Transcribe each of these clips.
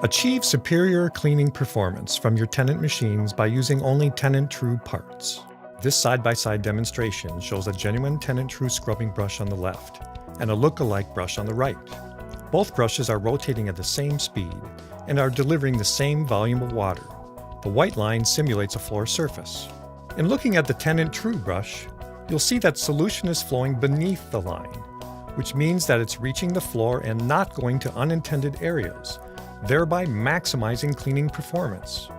Achieve superior cleaning performance from your Tennant machines by using only TennantTrue parts. This side-by-side demonstration shows a genuine TennantTrue scrubbing brush on the left and a look-alike brush on the right. Both brushes are rotating at the same speed and are delivering the same volume of water. The white line simulates a floor surface. In looking at the TennantTrue brush, you'll see that solution is flowing beneath the line, which means that it's reaching the floor and not going to unintended areas, thereby maximizing cleaning performance.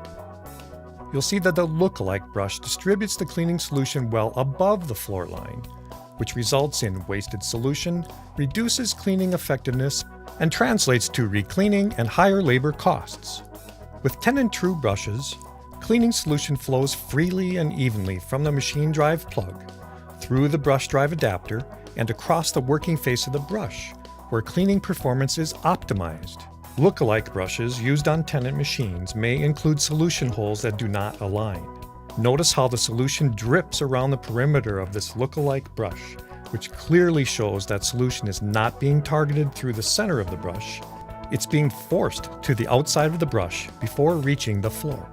You'll see that the look-alike brush distributes the cleaning solution well above the floor line, which results in wasted solution, reduces cleaning effectiveness, and translates to recleaning and higher labor costs. With TennantTrue brushes, cleaning solution flows freely and evenly from the machine drive plug, through the brush drive adapter, and across the working face of the brush, where cleaning performance is optimized. Look-alike brushes used on Tennant machines may include solution holes that do not align. Notice how the solution drips around the perimeter of this look-alike brush, which clearly shows that solution is not being targeted through the center of the brush. It's being forced to the outside of the brush before reaching the floor.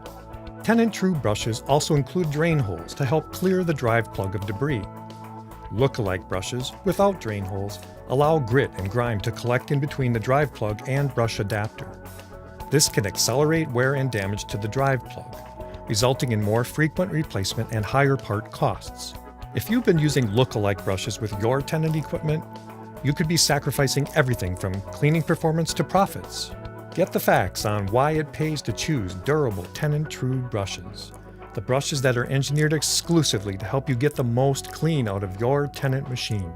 TennantTrue brushes also include drain holes to help clear the drive plug of debris. Look-alike brushes, without drain holes, allow grit and grime to collect in between the drive plug and brush adapter. This can accelerate wear and damage to the drive plug, resulting in more frequent replacement and higher part costs. If you've been using look-alike brushes with your Tennant equipment, you could be sacrificing everything from cleaning performance to profits. Get the facts on why it pays to choose durable TennantTrue brushes. The brushes that are engineered exclusively to help you get the most clean out of your Tennant machine.